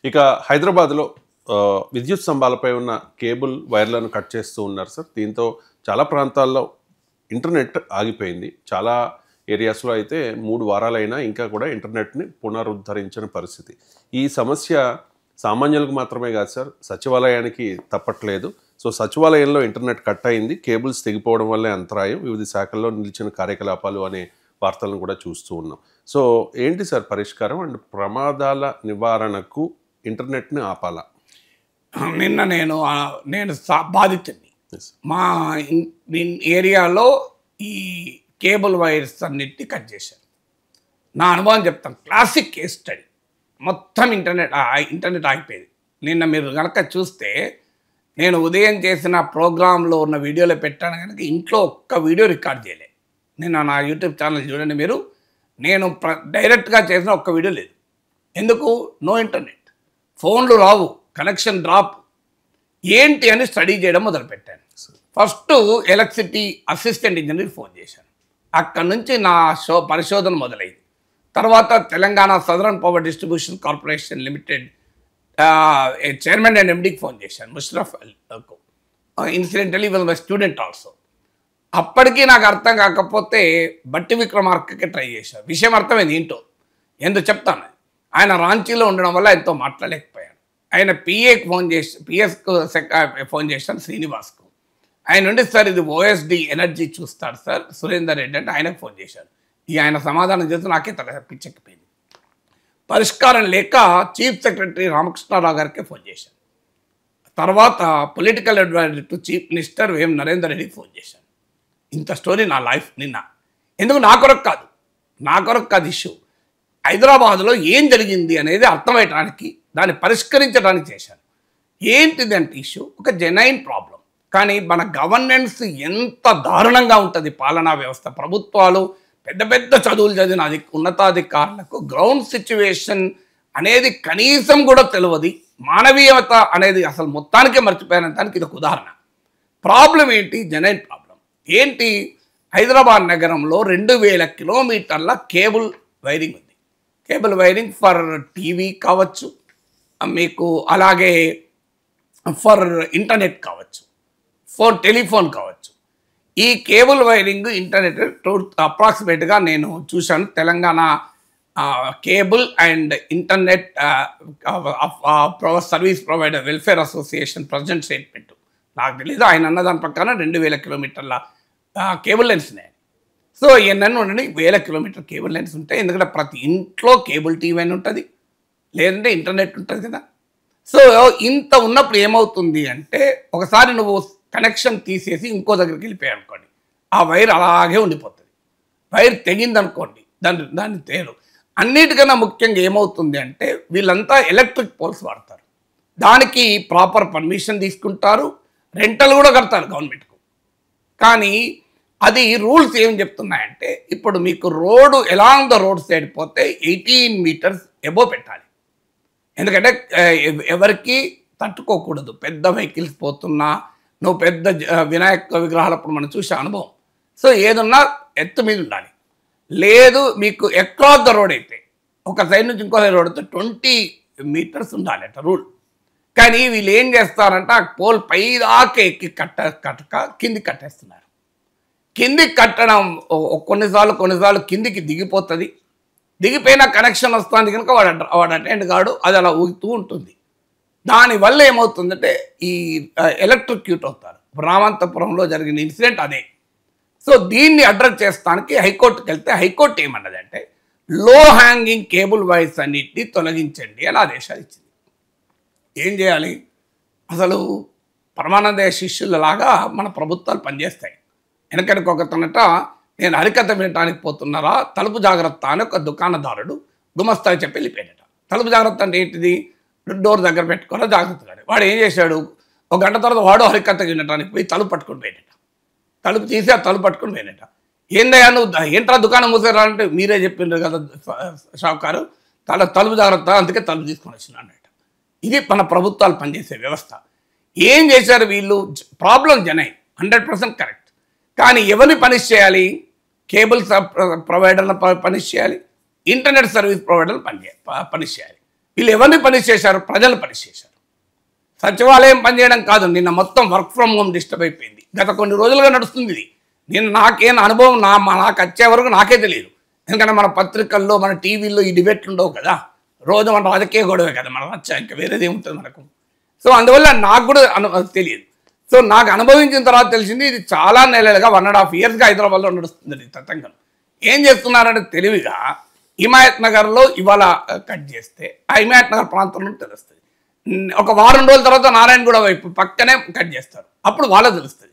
ఇక హైదరాబాద్లో విద్యుత్ స్తంభాలపై ఉన్న కేబుల్ వైర్లను కట్ చేస్తూ ఉన్నారు సార్. దీంతో చాలా ప్రాంతాల్లో ఇంటర్నెట్ ఆగిపోయింది. చాలా ఏరియాస్లో అయితే 3 వారాలైనా ఇంకా కూడా ఇంటర్నెట్ని పునరుద్ధరించిన పరిస్థితి. ఈ సమస్య సామాన్యులకు మాత్రమే కాదు సార్, సచివాలయానికి తప్పట్లేదు. సో సచివాలయంలో ఇంటర్నెట్ కట్ అయింది, కేబుల్స్ తెగిపోవడం వల్లే అంతరాయం, వివిధ శాఖల్లో నిలిచిన కార్యకలాపాలు అనే వార్తలను కూడా చూస్తూ ఉన్నాం. సో ఏంటి సార్ పరిష్కారం అండ్ ప్రమాదాల నివారణకు ఇంటర్నెట్ని ఆపాలా? నిన్న నేను బాధితుడిని. మా ఏరియాలో ఈ కేబుల్ వైర్స్ అన్నిటిని కట్ చేశారు. నా అనుభవం చెప్తాను, క్లాసిక్ కేస్ స్టడీ. మొత్తం ఇంటర్నెట్ ఆగిపోయేది. నిన్న మీరు కనుక చూస్తే నేను ఉదయం చేసిన ప్రోగ్రాంలో ఉన్న వీడియోలో పెట్టాను కనుక ఇంట్లో ఒక్క వీడియో రికార్డ్ చేయలే. నిన్న నా యూట్యూబ్ ఛానల్ చూడండి మీరు, నేను డైరెక్ట్గా చేసిన ఒక్క వీడియో లేదు. ఎందుకు? నో ఇంటర్నెట్, ఫోన్లు రావు, కనెక్షన్ డ్రాప్. ఏంటి అని స్టడీ చేయడం మొదలుపెట్టాను. First electricity assistant engineer phone చేశాను. అక్కడి నుంచి నా పరిశోధన మొదలైంది. తర్వాత Telangana southern power distribution corporation limited chairman and ఎండీకి ఫోన్ చేశాను, ముషరఫ్ అలీకు. Incidentally will my student also. అప్పటికీ నాకు అర్థం కాకపోతే బట్టి విక్రమార్కకి ట్రై చేశాను. విషయం అర్థమైంది ఏంటో, ఎందుకు చెప్తాను. ఆయన రాంచీలో ఉండడం వల్ల ఎంతో మాట్లాడలేకపోయాను. ఆయన పిఏకి ఫోన్ చేసి పిఎస్కు ఫోన్ చేశాను, శ్రీనివాస్కు. ఆయన నుండి సార్ ఇది ఓఎస్డి ఎనర్జీ చూస్తారు సార్ సురేందర్ రెడ్డి అంటే ఆయనకు ఫోన్ చేశాను. ఇక ఆయన సమాధానం చేస్తూ నాకే పిచ్చెక్కిపోయింది. పరిష్కారం లేక చీఫ్ సెక్రటరీ రామకృష్ణారావు గారికి ఫోన్ చేశాను. తర్వాత political adviser to chief minister Vem Narender రెడ్డికి ఫోన్ చేశాను. ఇంత స్టోరీ నా లైఫ్ నిన్న. ఎందుకు? నా కొరకు కాదు ఇష్యూ. హైదరాబాద్లో ఏం జరిగింది అనేది అర్థమయ్యడానికి, దాన్ని పరిష్కరించడానికి చేశాను. ఏంటిది అంటే ఇష్యూ ఒక జెన్యూన్ ప్రాబ్లం. కానీ మన గవర్నెన్స్ ఎంత దారుణంగా ఉంటుంది, పాలనా వ్యవస్థ. ప్రభుత్వాలు పెద్ద పెద్ద చదువులు చదివిన ఉన్నతాధికారులకు గ్రౌండ్ సిచ్యువేషన్ అనేది కనీసం కూడా తెలియదు. మానవీయత అనేది అసలు మొత్తానికే మర్చిపోయినంతానికి ఇది ఒక ఉదాహరణ. ప్రాబ్లం ఏంటి? జెన్యూన్ ప్రాబ్లం ఏంటి? హైదరాబాద్ నగరంలో 2000 కిలోమీటర్ల కేబుల్ వైరింగ్ ఉంది. కేబుల్ వైరింగ్ ఫర్ టీవీ కావచ్చు, మీకు అలాగే ఫర్ ఇంటర్నెట్ కావచ్చు, టెలిఫోన్ కావచ్చు. ఈ కేబుల్ వైరింగ్ ఇంటర్నెట్ అప్రాక్సిమేట్గా నేను చూశాను. Telangana cable and internet service provider welfare association president statement నాకు తెలీదు. ఆయన అన్న దాని ప్రకారం 2000 కిలోమీటర్ల కేబుల్ లైన్స్ ఉన్నాయి. సో ఎన్నెన్నో ఉండండి, 1000 కిలోమీటర్ కేబుల్ లైన్స్ ఉంటాయి. ఎందుకంటే ప్రతి ఇంట్లో కేబుల్ టీవీ అని ఉంటుంది, లేదంటే ఇంటర్నెట్ ఉంటుంది కదా. సో ఇంత ఉన్నప్పుడు ఏమవుతుంది అంటే, ఒకసారి నువ్వు కనెక్షన్ తీసేసి ఇంకో దగ్గరికి వెళ్ళిపోయావు అనుకోండి, ఆ వైర్ అలాగే ఉండిపోతుంది. వైర్ తెగిందనుకోండి, దాన్ని తేలు. అన్నిటికన్నా ముఖ్యంగా ఏమవుతుంది అంటే, వీళ్ళంతా ఎలక్ట్రిక్ పోల్స్ వాడతారు. దానికి ప్రాపర్ పర్మిషన్ తీసుకుంటారు, రెంటల్ కూడా కడతారు గవర్నమెంట్కు. కానీ అది రూల్స్ ఏం చెప్తున్నాయంటే, ఇప్పుడు మీకు road along the road side పోతే 18 మీటర్స్ ఎబో పెట్టాలి. ఎందుకంటే ఎవరికి తట్టుకోకూడదు. పెద్ద వెహికల్స్ పోతున్నా, నువ్వు పెద్ద వినాయక విగ్రహాలప్పుడు మనం చూసే అనుభవం. సో ఏదున్నా ఎత్తు మీద ఉండాలి. లేదు మీకు అక్రాస్ ద రోడ్ అయితే, ఒక సైడ్ నుంచి ఇంకో సైడ్ రోడ్ అయితే 20 మీటర్స్ ఉండాలి అట రూల్. కానీ వీళ్ళు ఏం చేస్తారంటే, ఆ పోల్ పై దాకా ఎక్కి కట్టక కిందికి కట్టేస్తున్నారు. కిందికి కట్టడం కొన్నిసార్లు కిందికి దిగిపోతుంది. దిగిపోయిన కనెక్షన్ వస్తుంది కనుక వాడు అటెండ్ కాడు, అది అలా ఊగుతూ ఉంటుంది. దానివల్ల ఏమవుతుందంటే ఈ ఎలక్ట్రిక్యూట్ అవుతారు. రామంతపురంలో జరిగిన ఇన్సిడెంట్ అదే. సో దీన్ని అడ్రస్ చేస్తానికి హైకోర్టుకి వెళ్తే, హైకోర్టు ఏమన్నదంటే లో హ్యాంగింగ్ కేబుల్ వైర్స్ అన్నిటిని తొలగించండి అని ఆదేశాలు ఇచ్చింది. ఏం చేయాలి? అసలు పరమానంద శిష్యులలాగా మన ప్రభుత్వాలు పనిచేస్తాయి. వెనకడికి ఒకతనట, నేను హరికథ వినటానికి పోతున్నారా, తలుపు జాగ్రత్త అని ఒక దుకాణదారుడు గుమస్తాకి చెప్పి వెళ్ళిపోయాడట. తలుపు జాగ్రత్త అంటే ఏంటిది? డోర్ దగ్గర పెట్టుకోరా జాగ్రత్తగా. వాడు ఏం చేశాడు, ఒక గంట తర్వాత వాడు హరికథ వినటానికి పోయి తలుపు పట్టుకొని పోయాడట. తలుపు తీసి ఆ తలుపు పట్టుకొని పోయాడట. ఏందయ్యా నువ్వు ఏంట్రా దుకాణం మూసారా అంటే, మీరే చెప్పిండ్రు కదా షావుకారు, తలుపు జాగ్రత్త, అందుకే తలుపు తీసుకొని వచ్చినాడట. ఇది మన ప్రభుత్వాలు పనిచేసే వ్యవస్థ. ఏం చేశారు వీళ్ళు? ప్రాబ్లం జనై 100% కరెక్ట్. కానీ ఎవరిని పనిష్ చేయాలి? కేబుల్ ప్రొవైడర్లను పనిష్ చేయాలి, ఇంటర్నెట్ సర్వీస్ ప్రొవైడర్లు పనిష్ చేయాలి. వీళ్ళు ఎవరిని పనిష్ చేశారు? ప్రజలు పనిష్ చేశారు. సచివాలయం పనిచేయడం కాదు, నిన్న మొత్తం వర్క్ ఫ్రమ్ హోమ్ డిస్టర్బ్ అయిపోయింది. గత కొన్ని రోజులుగా నడుస్తుంది ఇది. నేను నాకేం అనుభవం నాకు వచ్చే వరకు నాకే తెలియదు. ఎందుకంటే మన పత్రికల్లో, మన టీవీల్లో ఈ డిబేట్లు ఉండవు కదా. రోజు మన రాజకీయ గొడవే కదా మనం వచ్చా, ఇంకా వేరేది ఏముంటుంది మనకు. సో అందువల్ల నాకు కూడా తెలియదు. సో నాకు అనుభవించిన తర్వాత తెలిసింది ఇది చాలా నెలలుగా 1.5 yearsగా హైదరాబాద్లో నడుస్తుంది తతంగం. ఏం చేస్తున్నారంటే తెలివిగా హిమాయత్ నగర్లో ఇవాళ కట్ చేస్తే ఆ హిమాయత్ నగర్ ప్రాంతంలో తెలుస్తుంది. ఒక వారం రోజుల తర్వాత నారాయణగూడ వైపు పక్కనే కట్ చేస్తారు. అప్పుడు వాళ్ళకి తెలుస్తుంది.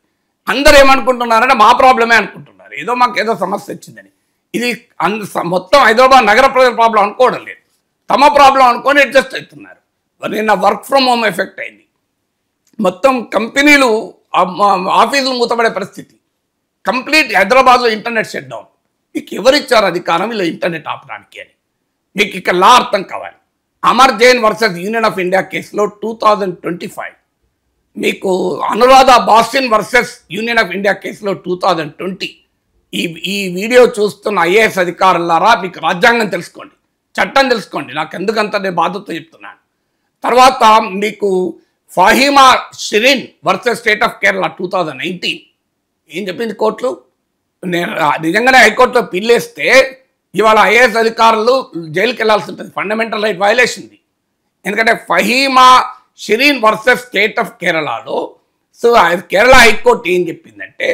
అందరూ ఏమనుకుంటున్నారంటే మా ప్రాబ్లమే అనుకుంటున్నారు, ఏదో మాకు ఏదో సమస్య వచ్చిందని. ఇది మొత్తం హైదరాబాద్ నగర ప్రజల ప్రాబ్లం అనుకోవడం లేదు, తమ ప్రాబ్లం అనుకొని అడ్జస్ట్ అవుతున్నారు. నిన్న వర్క్ ఫ్రమ్ హోమ్ ఎఫెక్ట్ అయింది. మొత్తం కంపెనీలు ఆఫీసులు మూతపడే పరిస్థితి. కంప్లీట్ హైదరాబాద్లో ఇంటర్నెట్ షట్ డౌన్. మీకు ఎవరిచ్చారు అధికారం ఇలా ఇంటర్నెట్ ఆపడానికి అని? మీకు ఇక్కడ లా అర్థం కావాలి. Amar Jain versus union of India కేసులో 2025, మీకు Anuradha Bhasin versus union of India కేసులో 2020. ఈ వీడియో చూస్తున్న ఐఏఎస్ అధికారులారా మీకు రాజ్యాంగం తెలుసుకోండి, చట్టం తెలుసుకోండి. నాకు ఎందుకంత నేను బాధ్యత చెప్తున్నాను. తర్వాత మీకు Fahima Shirin versus state of Kerala 2019. ఏం చెప్పింది కోర్టులు? నేను నిజంగానే హైకోర్టులో పిల్లేస్తే ఇవాళ ఐఏఎస్ అధికారులు జైలుకి వెళ్లాల్సి ఉంటుంది. ఫండమెంటల్ రైట్ వైలేషన్ది. ఎందుకంటే Fahima Shirin versus state of కేరళలో కేరళ హైకోర్టు ఏం చెప్పిందంటే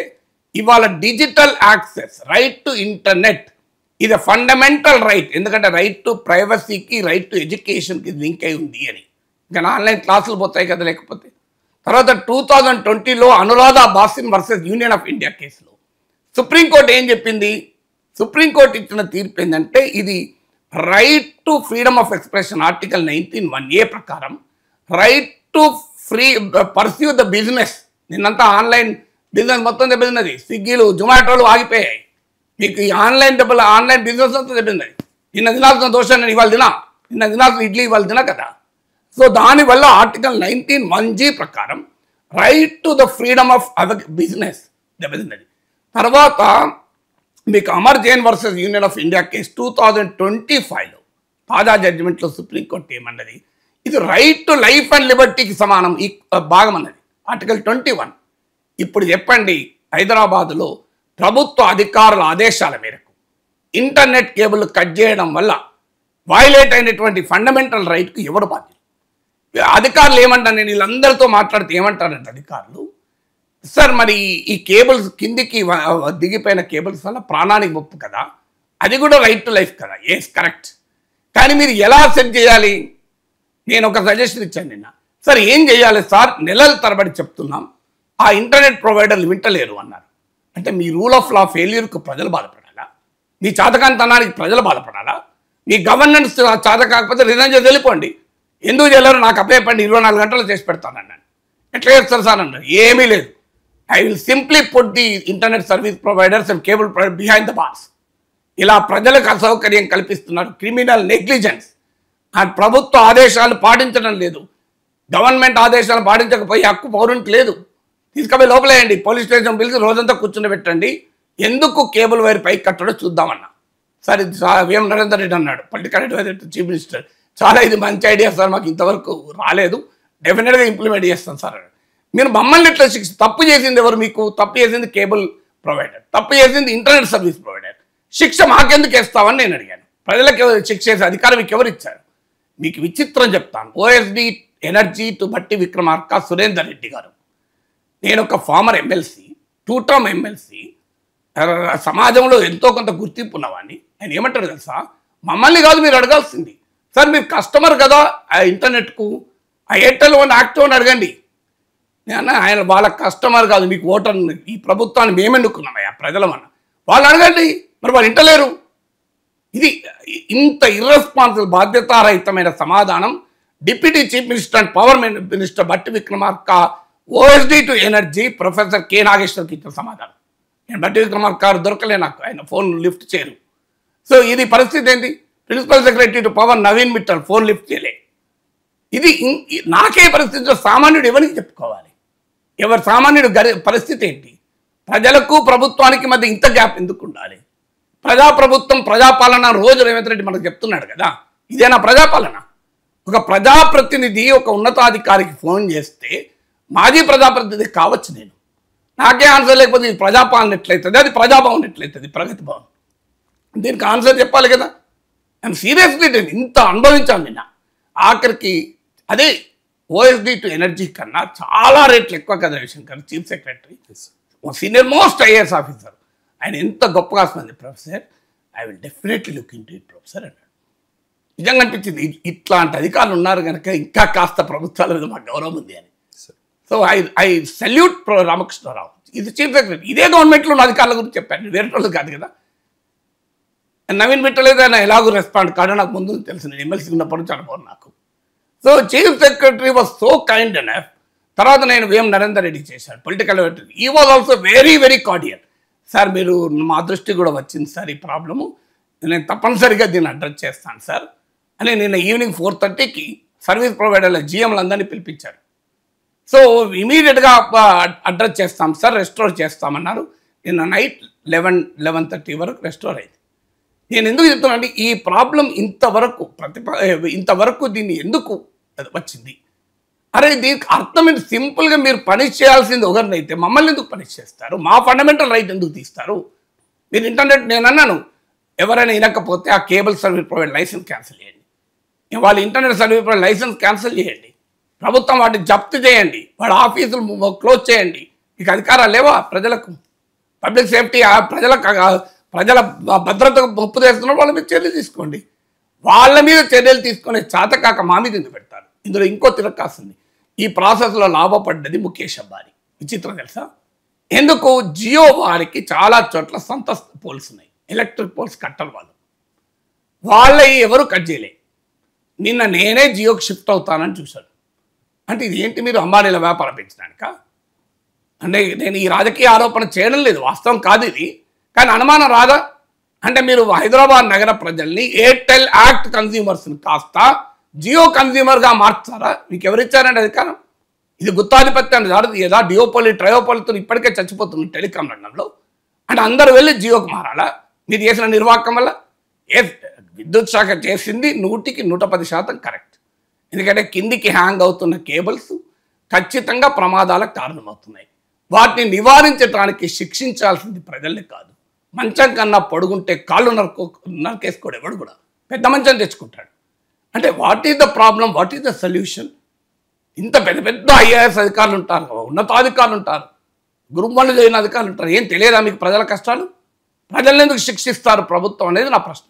ఇవాళ digital access, right to internet ఇది ఫండమెంటల్ రైట్. ఎందుకంటే రైట్ టు ప్రైవసీకి, రైట్ టు ఎడ్యుకేషన్కి లింక్ అయి ఉంది అని. ఇంకా ఆన్లైన్ క్లాసులు పోతాయి కదా లేకపోతే. తర్వాత 2020లో Anuradha Bhasin versus union of India కేసులో సుప్రీంకోర్టు ఏం చెప్పింది? సుప్రీంకోర్టు ఇచ్చిన తీర్పు ఏంటంటే ఇది right to freedom of expression article 19(1)A ప్రకారం right to pursue the business. నిన్నంతా ఆన్లైన్ బిజినెస్ మొత్తం దెబ్బతిన్నది. స్విగ్గీలు, జొమాటోలు ఆగిపోయాయి. మీకు ఈ ఆన్లైన్ బిజినెస్ అంతా దెబ్బతిన్నది. నిన్న తినాల్సిన దోశ నేను ఇవాళ తినా, నిన్న తినాల్సిన ఇడ్లీ ఇవాళ తినా కదా. సో దానివల్ల ఆర్టికల్ 19(1)G ప్రకారం right to the freedom of our business దెబ్బతిన్నది. తర్వాత మీకు Amar Jain versus union of India case 2025లో తాజా జడ్జిమెంట్లో సుప్రీంకోర్టు ఏమన్నది? ఇది రైట్ టు లైఫ్ అండ్ లిబర్టీకి సమానం ఈ భాగం అన్నది ఆర్టికల్ 21. ఇప్పుడు చెప్పండి, హైదరాబాదులో ప్రభుత్వ అధికారుల ఆదేశాల మేరకు ఇంటర్నెట్ కేబుల్ కట్ చేయడం వల్ల వైలేట్ అయినటువంటి ఫండమెంటల్ రైట్కు ఎవడు బాధ్యులు? అధికారులు ఏమంటారు? నేను వీళ్ళందరితో మాట్లాడితే ఏమంటారంటే అధికారులు, సార్ మరి ఈ కేబుల్స్ కిందికి దిగిపోయిన కేబుల్స్ వల్ల ప్రాణానికి ముప్పు కదా, అది కూడా రైట్ టు లైఫ్ కదా. ఎస్ కరెక్ట్, కానీ మీరు ఎలా సెట్ చేయాలి? నేను ఒక సజెషన్ ఇచ్చాను నిన్న. సార్ ఏం చేయాలి సార్? నెలల తరబడి చెప్తున్నాం, ఆ ఇంటర్నెట్ ప్రొవైడర్లు వింటలేరు అన్నారు. అంటే మీ రూల్ ఆఫ్ లా ఫెయిల్యూర్కు ప్రజలు బాధపడాలా? మీ చాతకాంతనానికి ప్రజలు బాధపడాలా? మీ గవర్నెన్స్ చాత కాకపోతే రిజైన్ చేసి వెళ్ళిపోండి. ఎందుకు చేయలేరు? నాకు అప్పేపండి, 24 గంటలు చేసి పెడతానన్నాను. ఎట్లా చేస్తారు సార్ అన్నారు. ఏమీ లేదు, I will simply put the internet service providers and cable provider behind the bars. ఇలా ప్రజలకు అసౌకర్యం కల్పిస్తున్నారు. Criminal negligence. ఆ ప్రభుత్వ ఆదేశాలు పాటించడం లేదు, గవర్నమెంట్ ఆదేశాలు పాటించకపోయి హక్కు పౌరునికి లేదు. తీసుకుపోయి లోపలేయండి, పోలీస్ స్టేషన్ పిలిచి రోజంతా కూర్చుని పెట్టండి. ఎందుకు కేబుల్ వైర్ పైకి కట్టడో చూద్దామన్నా. సార్ ఇది వేం నరేందర్ రెడ్డి అన్నాడు, political adviser to chief minister. చాలా ఇది మంచి ఐడియా సార్, మాకు ఇంతవరకు రాలేదు, డెఫినెట్గా ఇంప్లిమెంట్ చేస్తాం సార్. మీరు మమ్మల్ని ఇట్లా తప్పు చేసింది ఎవరు? మీకు తప్పు చేసింది కేబుల్ ప్రొవైడర్, తప్పు చేసింది ఇంటర్నెట్ సర్వీస్ ప్రొవైడర్. శిక్ష మాకెందుకు వేస్తామని నేను అడిగాను. ప్రజలకు శిక్ష వేసే అధికారం మీకు ఎవరు ఇచ్చారు? మీకు విచిత్రం చెప్తాను. ఓఎస్డి ఎనర్జీ టు బట్టి విక్రమార్క సురేందర్ రెడ్డి గారు, నేను ఒక ఫార్మర్ ఎమ్మెల్సీ, 2 టర్మ్ ఎమ్మెల్సీ, సమాజంలో ఎంతో కొంత గుర్తింపు ఉన్నవాడిని. ఆయన ఏమంటారు తెలుసా? మమ్మల్ని కాదు మీరు అడగాల్సింది, సార్ మీరు కస్టమర్ కదా ఆ ఇంటర్నెట్కు, ఆ ఎయిర్టెల్ వన్ యాక్టివ్ అని అడగండి. నేను ఆయన వాళ్ళ కస్టమర్ కాదు, మీకు ఓటర్, ఈ ప్రభుత్వాన్ని మేము ఎన్నుకున్నామయ్యా ప్రజలమన్నా, వాళ్ళు అడగండి. మరి వాళ్ళు ఇంటలేరు. ఇది ఇంత ఇర్రెస్పాన్సిబుల్, బాధ్యతారహితమైన సమాధానం deputy chief minister and power minister Bhatti Vikramarka OSD to energy professor K నాగేశ్వర్కి ఇచ్చిన సమాధానం. నేను బట్టి విక్రమార్క గారు దొరకలే, నాకు ఆయన ఫోన్ లిఫ్ట్ చేయరు. సో ఇది పరిస్థితి ఏంటి? Principal secretary to power Naveen Mittal phone lift చేయలే. ఇది నాకే పరిస్థితిలో సామాన్యుడు ఎవరికి చెప్పుకోవాలి? ఎవరు సామాన్యుడు పరిస్థితి ఏంటి? ప్రజలకు ప్రభుత్వానికి మధ్య ఇంత గ్యాప్ ఎందుకు ఉండాలి? ప్రజాప్రభుత్వం, ప్రజాపాలన రోజు రేవంత్ రెడ్డి మనకు చెప్తున్నాడు కదా, ఇదేనా ప్రజాపాలన? ఒక ప్రజాప్రతినిధి ఒక ఉన్నతాధికారికి ఫోన్ చేస్తే మాజీ ప్రజాప్రతినిధి కావచ్చు నేను, నాకే ఆన్సర్ లేకపోతే ఇది ప్రజాపాలన ఎట్లయితుంది, అది ప్రజాభవన్ ఎట్లయితుంది, ప్రగతి భవన్. దీనికి ఆన్సర్ చెప్పాలి కదా. అండ్ సీరియస్లీ నేను ఇంత అనుభవించాను నిన్న. ఆఖరికి అదే ఓఎస్డి టు ఎనర్జీ కన్నా చాలా రేట్లు ఎక్కువ కదా Ravishankar, chief secretary, senior most IAS officer. ఆయన ఎంత గొప్పగా వస్తుంది, professor I will definitely look in to it professor అన్నాడు. నిజంగా అనిపించింది ఇట్లాంటి అధికారులు ఉన్నారు కనుక ఇంకా కాస్త ప్రభుత్వాల మీద మాకు గౌరవం ఉంది అని. సో ఐ సెల్యూట్ రామకృష్ణరావు, ఇది చీఫ్ సెక్రటరీ. ఇదే గవర్నమెంట్లో ఉన్న అధికారుల గురించి చెప్పాను, వేరే వాళ్ళు కాదు కదా. నవీన్ పెట్టలేదు, ఆయన ఎలాగో రెస్పాండ్ కాదు, నాకు ముందు తెలుసు, నేను ఎమ్మెల్సీ ఉన్నప్పుడు చనిపోను నాకు. So chief secretary was so kind enough. తర్వాత నేను వేం నరేందర్ రెడ్డి చేశాను పొలిటికల్ సెక్రటరీ. ఈ was also very very cordial. Sir మీరు మా దృష్టి కూడా వచ్చింది సార్ ఈ ప్రాబ్లము, నేను తప్పనిసరిగా దీన్ని అడ్రస్ చేస్తాను సార్ అని నిన్న ఈవినింగ్ 4:30కి సర్వీస్ ప్రొవైడర్ల జిఎంలందరినీ పిలిపించారు. సో ఇమీడియట్గా అడ్రస్ చేస్తాం సార్, రెస్టోర్ చేస్తామన్నారు. నిన్న నైట్ 11:30 వరకు రెస్టోర్ అయింది. నేను ఎందుకు చెప్తున్నా అంటే ఈ ప్రాబ్లం ఇంతవరకు దీన్ని ఎందుకు వచ్చింది, అరే దీనికి అర్థం ఏంటి? సింపుల్గా మీరు పనిష్ చేయాల్సింది ఒకరినైతే మమ్మల్ని ఎందుకు పనిష్ చేస్తారు? మా ఫండమెంటల్ రైట్ ఎందుకు తీస్తారు? మీరు ఇంటర్నెట్, నేను అన్నాను ఎవరైనా వినకపోతే ఆ cable service provider licence cancel చేయండి, వాళ్ళ internet service provider licence cancel చేయండి, ప్రభుత్వం వాటిని జప్తు చేయండి, వాళ్ళ ఆఫీసులు క్లోజ్ చేయండి. మీకు అధికారాలు లేవా? ప్రజలకు పబ్లిక్ సేఫ్టీ, ప్రజల భద్రతకు ముప్పు తెస్తున్న వాళ్ళ మీద చర్యలు తీసుకోండి. వాళ్ళ మీద చర్యలు తీసుకునే చేతకాక మా మీద ఎందుకు పెడతారు? ఇందులో ఇంకో తిరక్కాస్తుంది. ఈ ప్రాసెస్లో లాభపడ్డది ముఖేష్ అంబానీ. విచిత్రం తెలుసా? ఎందుకు? జియో వారికి చాలా చోట్ల సొంత పోల్స్ ఉన్నాయి, ఎలక్ట్రిక్ పోల్స్ కట్టరు వాళ్ళ ఎవరు కట్ చేయలే. నిన్న నేనే జియోకి షిఫ్ట్ అవుతానని చూశాను. అంటే ఇది ఏంటి, మీరు అంబానీల వ్యాపారం పెంచడానిక? అంటే నేను ఈ రాజకీయ ఆరోపణ చేయడం లేదు, వాస్తవం కాదు ఇది. కానీ అనుమానం రాదా? అంటే మీరు హైదరాబాద్ నగర ప్రజల్ని ఎయిర్టెల్ యాక్ట్ కన్స్యూమర్స్ని కాస్త జియో కన్స్యూమర్గా మార్చారా? మీకు ఎవరిచ్చారండి అధికారం? ఇది గుత్తాధిపత్యాన్ని కాదు, ఏదా డియోపోలి ట్రయోపోలితో ఇప్పటికే చచ్చిపోతుంది టెలికాం రంగంలో. అంటే అందరూ వెళ్ళి జియోకి మారాలా? మీరు చేసిన నిర్వాహకం వల్ల విద్యుత్ శాఖ చేసింది 100కి 110% కరెక్ట్. ఎందుకంటే కిందికి హ్యాంగ్ అవుతున్న కేబుల్స్ ఖచ్చితంగా ప్రమాదాలకు కారణమవుతున్నాయి. వాటిని నివారించడానికి శిక్షించాల్సింది ప్రజల్ని కాదు. మంచం కన్నా పొడుగుంటే కాళ్ళు నరికేసుకోడు ఎవడు కూడా, పెద్ద మంచం తెచ్చుకుంటాడు. అంటే what is the problem, what is the solution? ఇంత పెద్ద పెద్ద ఐఏఎస్ అధికారులు ఉంటారు, ఉన్నతాధికారులు ఉంటారు, గ్రూప్ 1 చేయని అధికారులు ఉంటారు. ఏం తెలియదా మీకు ప్రజల కష్టాలు? ప్రజలను ఎందుకు శిక్షిస్తారు ప్రభుత్వం అనేది నా ప్రశ్న.